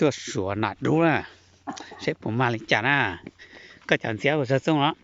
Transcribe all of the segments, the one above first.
ตัวสัวหนัดดูนะเชฟผมมาเลยจ้านะก็จานเสียก็จะส่งแล้ว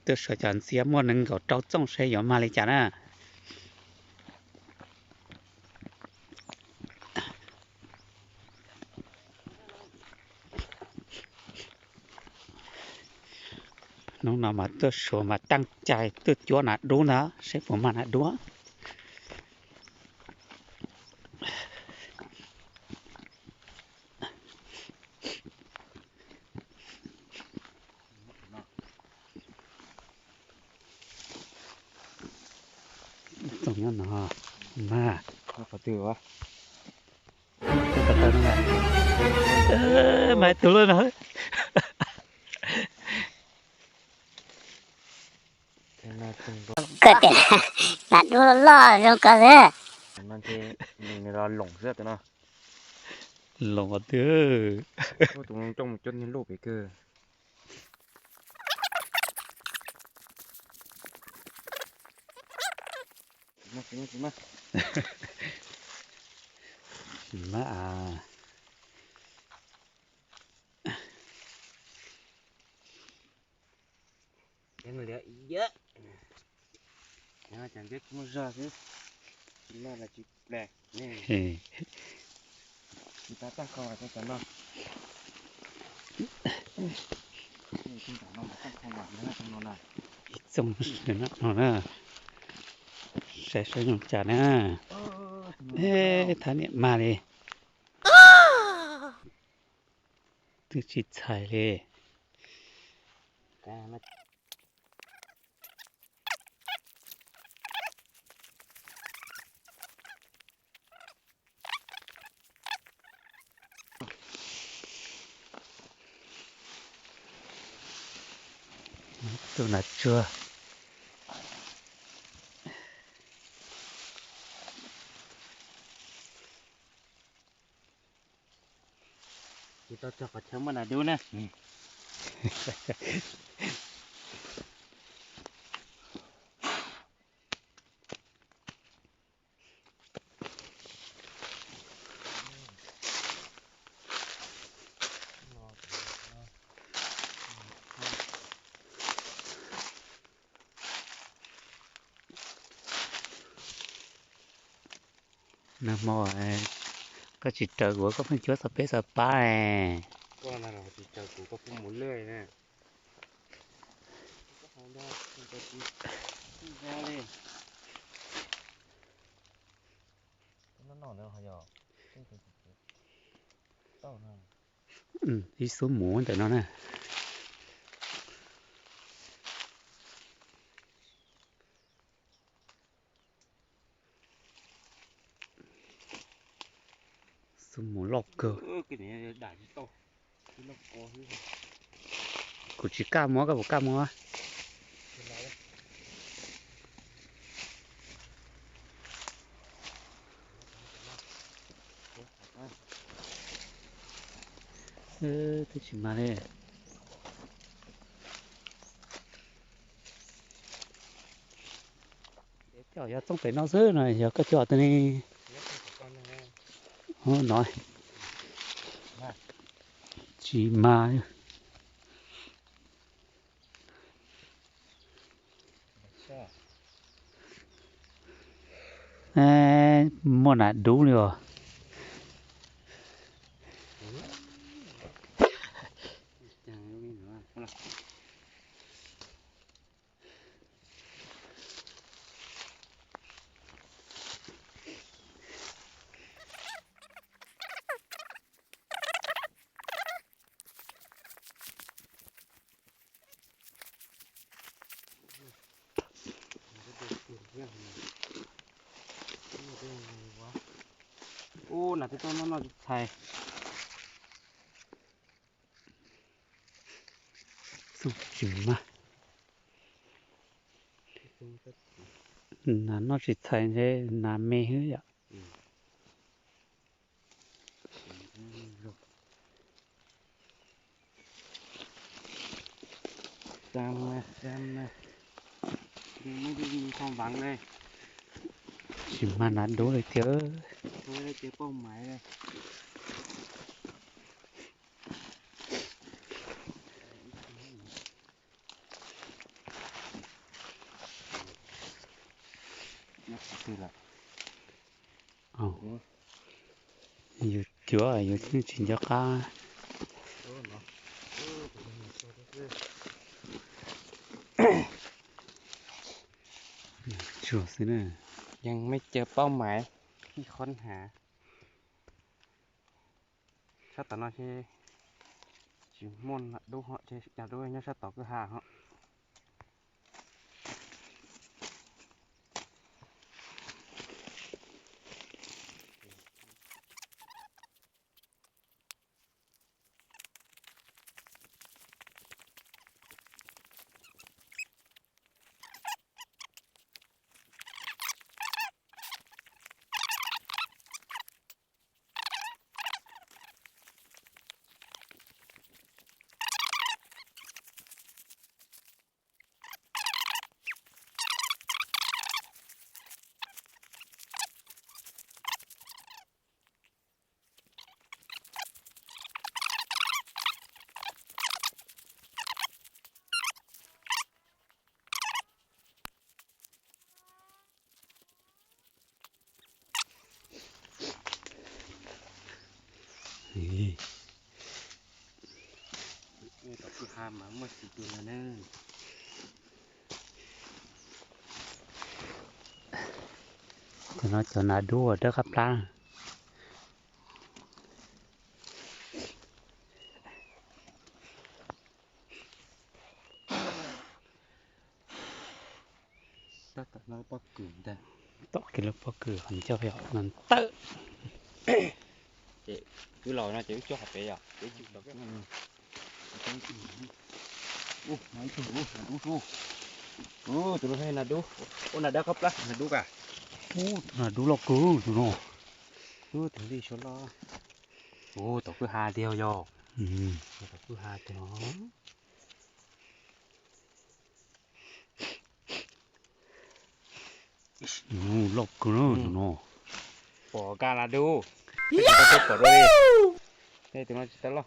ตัวสัวจานเสียม้วนหนึ่งก็เจ้าจ้องใช้หยอมาเลยจ้านะน้องนำมาตัวสัวมาตั้งใจตัวจัวหนัดดูนะเชฟผมมาหนัดดูตรงนั้นเนาะมาขอตือวะตัวนั่นแหละมาตัวเลยนะเกิดแต่หลัดดูล่อเรื่องกันเลยมันที่มีเราหลงเสื้อตัวเนาะหลงเด้อตรงจงจนยันลูกไปเกอมามายังเหลือเยอะนะจังเด็กมุ้งจ้าสิน่าจะจิบแหลกนี่จิตาตั้งคอตั้งแต่นอนนี่ตั้งแต่นอนตั้งคอหวานนะตั้งนอนน่ะส่งเดี๋ยวนะนอนนะใส่ใส่หนุ่มจ่านะท่านเนี่ยมาเลยตัวจิตใจเลยตัวนัดชัวที่เราจะขอเชิญมันดูนะน้ำมอก็จิตเจอหัวก็เพิ่งเจอสเปซสปาก็นั่นเราจิตเจอกูก็พุ่งหมุนเลยนะก็ทำได้เป็นตัวจีที่ได้เลยนั่นนอนแล้วเขาหยอกต้องนั่นที่ซุ้มหมูแต่นั่นน่ะซุ้มหมูลอกเกอร์cái này đại to cái lóc co thếกูchỉ cá móกับcáมอที่ชิมาเลยเจ้าอย่าต้องไปนอกซื้อหน่อยอย่าก็จอดตัวนี้โอ้หน่อยจีมามันน่ะดูเลยว่ะโอ้หน้าที่ต้นนั่นเราใช่สุดจิ๋มมานั่นนอกจากไทยเนี่ยน้ำไม่เหี้ยจำนะไม่ได้มีความหวังเลยจิ๋มมานั่นดูเลยเถอะ ก็ไม่ได้เจอเป้าหมายเลยนักคือละ Ồ, nhiều chúa ở nhiều chương trình cho ca chúa xí nè ยังไม่เจอเป้าหมายที่ค้นหาถ้าตอนนั้นที่ชิมอนดูเหาะจะอยากดูเนี่ยถ้าต่อคือหาเหาะต่อคือหามาเมื่อสิบปีแล้วเนี่ย cho nó cho nó đua đó khắp ra ถ้าตอนนั้นปักกลุ่มแต่ tọt cái lớp bọc cửa hắn cho phải hắn tự คือเราน่าจะช่วยหัดไปอ่ะไปจุดดอกนั้นโอ้ไม่ถูกดูโอ้ตัวให้น่าดูโอ้น่าได้ครับล่ะน่าดูกะ ô nó đủ lọc cứ nó ดูถึงดีชนล้อโอ้ตัวคือหาเดียวโย ừ ตัวคือหาเดียว lọc cứ nó ปอการละดูย้าวปอด้วยนี่ตัวนั้นจะล้อ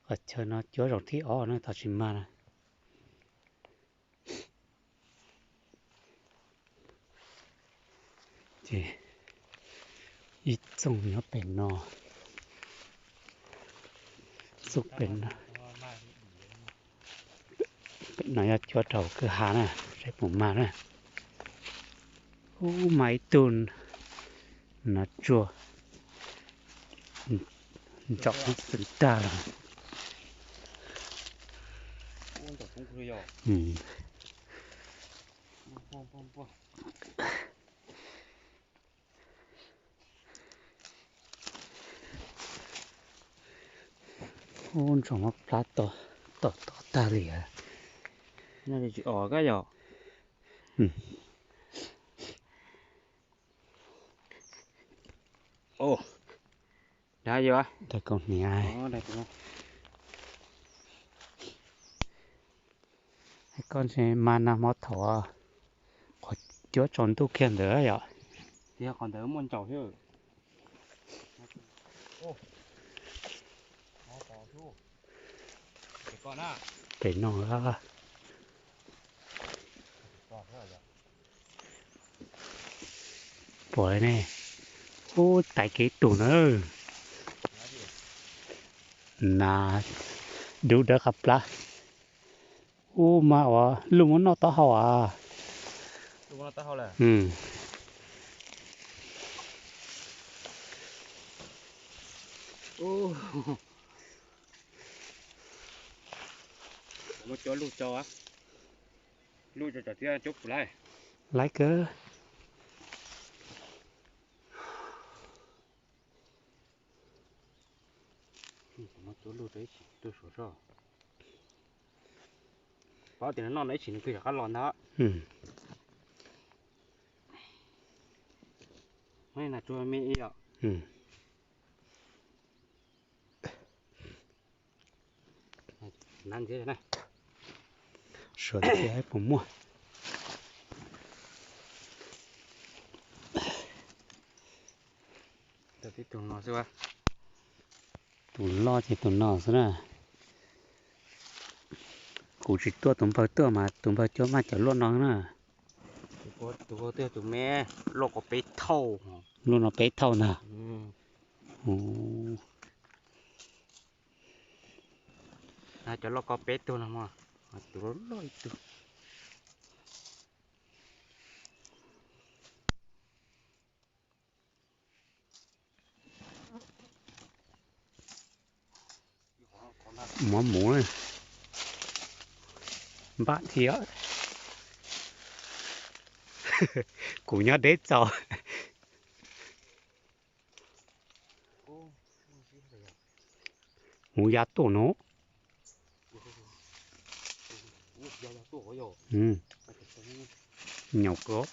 ở chờ nó chúa rồi thì ó nó tao chìm mà nè chị ít trông nó bền nó sụp bền nó nói là chúa đầu cứ há nè sẽ bụng mà nè ô máy tuôn nó chua chọc nó sừng ta rồi มันตัวฟุ้งคือโย ừ ป้อ ôn trong mắt plát to ta lìa น่าจะออกก็โย ừ โอ้ได้อยู่อ่ะ แต่còn này อ๋ ai อได้ตัว ให้con sẽ mana mót thọ khỏi chúa tròn tu khen nữa vậy เดี๋ยวก่อนเดี๋ยวมันเจาะเถอะโอ้เอาต่อทูเดี๋ยวก่อนนะ phải nó ra ก่อนเถอะ bỏ đây nè ô tại cái tủ nữa là đủ đỡ gặp lá ô mà ở lúc muốn nó to hậu à ดูมันตั้งเท่าไหร่ ừ โอ้มาเจอลูกจออ่ะลูกจะจัดที่จุกไร lái cơ น mà chỗ lụt đấy chỉ tôi sổ sò bao tiền nó đấy chỉ tôi cả lon đó mấy là cho mẹ ý ạ năn thế này sửa thì ai cũng mua tôi tiếp tục nó xem tụi lo thì tụi nó thế nào cụ chỉ tụi bao mà tụi bao cho mà chở luôn nó nữa tụi cô tiêu tụi mẹ lô có bé thâu luôn nó bé thâu nè cho lô có bé tụi nó mà tụi nó lôi tụi món mũ này bạn thì á cũng nhớ đến rồi mũ giá tổ nó nhọc có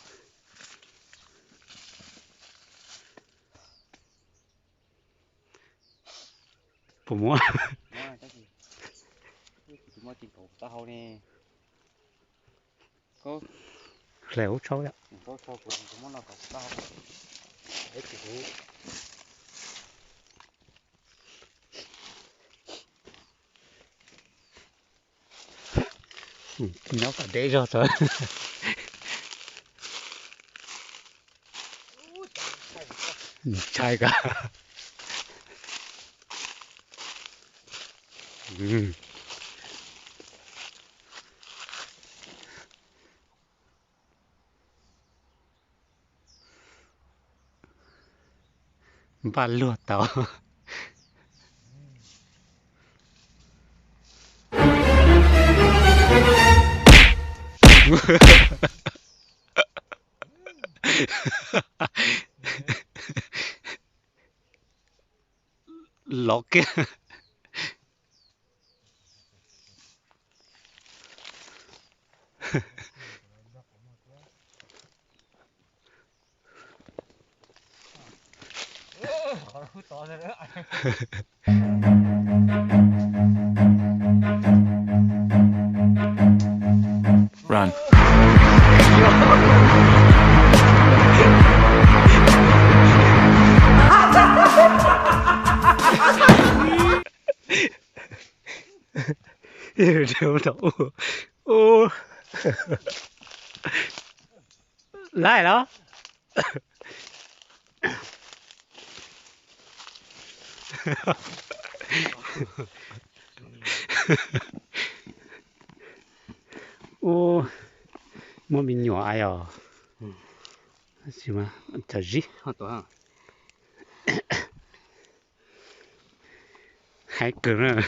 phụ mua tụi nó chỉnh cổ tao nè có léo cháu ạ có của tụi nó là cổ tao đấy kiểu nó cả đấy rồi rồi chai cả ba lúa tàu lọ kia Run. Điều đâu ô lại đó ô mua mình nhỏ ai à gì mà chả gì hả tụi hả hai cỡ nữa